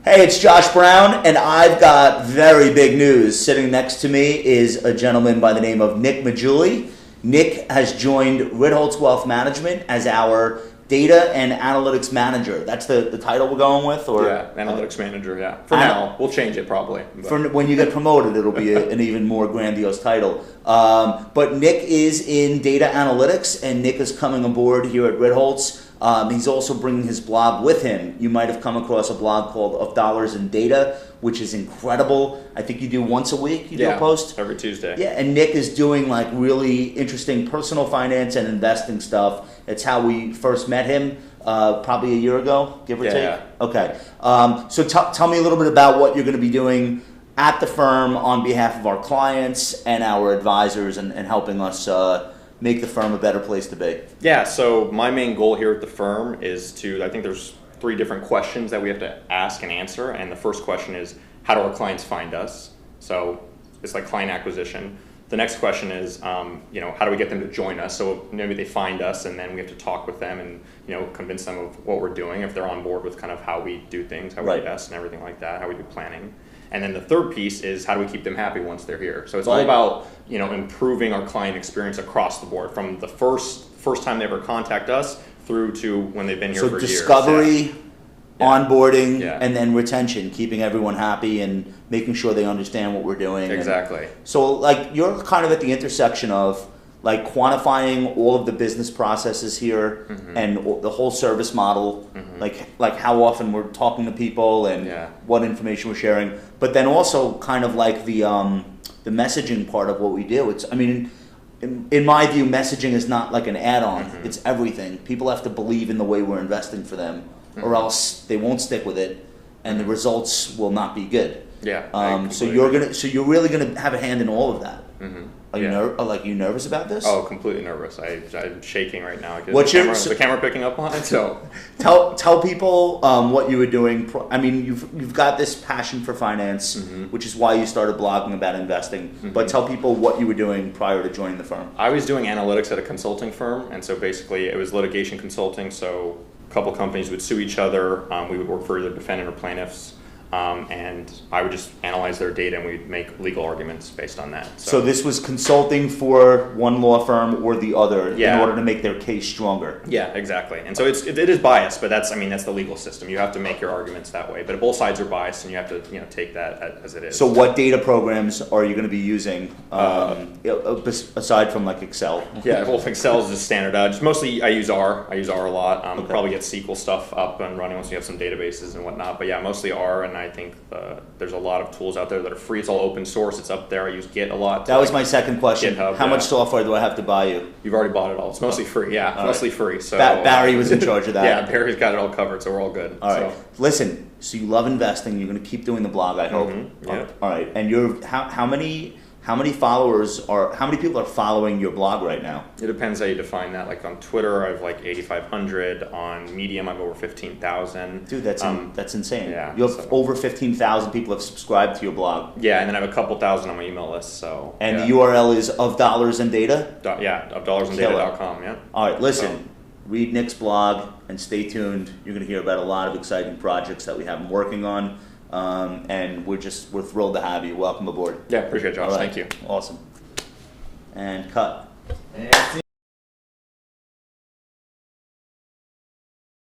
Hey, it's Josh Brown, and I've got very big news. Sitting next to me is a gentleman by the name of Nick Maggiulli. Nick has joined Ritholtz Wealth Management as our data and analytics manager. That's the title we're going with? Or yeah, analytics manager, yeah. For now, we'll change it probably. For when you get promoted, it'll be an even more grandiose title. But Nick is in data analytics, and Nick is coming aboard here at Ritholtz. He's also bringing his blog with him. You might have come across a blog called Of Dollars and Data, which is incredible. I think you do once a week, you do a post? Every Tuesday. Yeah, and Nick is doing like really interesting personal finance and investing stuff. It's how we first met him probably a year ago, give or take. Yeah. Okay. So tell me a little bit about what you're going to be doing at the firm on behalf of our clients and our advisors and helping us make the firm a better place to be. Yeah, so my main goal here at the firm is I think there's 3 different questions that we have to ask and answer. And the first question is, how do our clients find us? So it's like client acquisition. The next question is, how do we get them to join us? So maybe they find us and then we have to talk with them and, convince them of what we're doing, if they're on board with kind of how we do things, how we invest and everything like that, how we do planning. And then the third piece is, how do we keep them happy once they're here? So it's all about, improving our client experience across the board, from the first time they ever contact us through to when they've been here for years. So discovery, onboarding, and then retention, keeping everyone happy and making sure they understand what we're doing. Exactly. So you're kind of at the intersection of quantifying all of the business processes here and the whole service model, like how often we're talking to people and what information we're sharing, but then also kind of like the messaging part of what we do. In my view, messaging is not like an add-on. It's everything. People have to believe in the way we're investing for them, or else they won't stick with it, and the results will not be good. Yeah. So you're really gonna have a hand in all of that. Are you nervous about this? Oh, completely nervous. I'm shaking right now. What's the camera picking up on it? So tell people what you were doing. You've got this passion for finance, which is why you started blogging about investing. But tell people what you were doing prior to joining the firm. I was doing analytics at a consulting firm, and so basically it was litigation consulting. So a couple companies would sue each other. We would work for either defendant or plaintiffs. And I would just analyze their data and we'd make legal arguments based on that. So this was consulting for one law firm or the other in order to make their case stronger. Yeah, exactly. And so it is biased, but that's the legal system. You have to make your arguments that way. But both sides are biased and you have to take that as it is. So what data programs are you going to be using aside from Excel? Yeah, well, Excel is just standard. Just mostly I use R. I use R a lot. Probably get SQL stuff up and running once you have some databases and whatnot. But yeah, mostly R, and I think there's a lot of tools out there that are free. It's all open source. It's up there. I use Git a lot. That was my second question. GitHub, How much software do I have to buy you? You've already bought it all. It's mostly free. Yeah, mostly free. So Barry was in charge of that. Yeah, Barry's got it all covered, so we're all good. All right. Listen, so you love investing. You're going to keep doing the blog, I hope. Yeah. All right. And how many people are following your blog right now? It depends how you define that. Like on Twitter, I have 8,500. On Medium, I have over 15,000. Dude, that's insane. Yeah, you have over 15,000 people have subscribed to your blog. Yeah, and then I have a couple thousand on my email list. So the URL is Of Dollars and Data. ofdollarsanddata.com. Yeah. All right, listen. Read Nick's blog and stay tuned. You're going to hear about a lot of exciting projects that we have him working on. And we're thrilled to have you. Welcome aboard. Yeah, appreciate it, Josh. Right. Thank you. Awesome. And cut.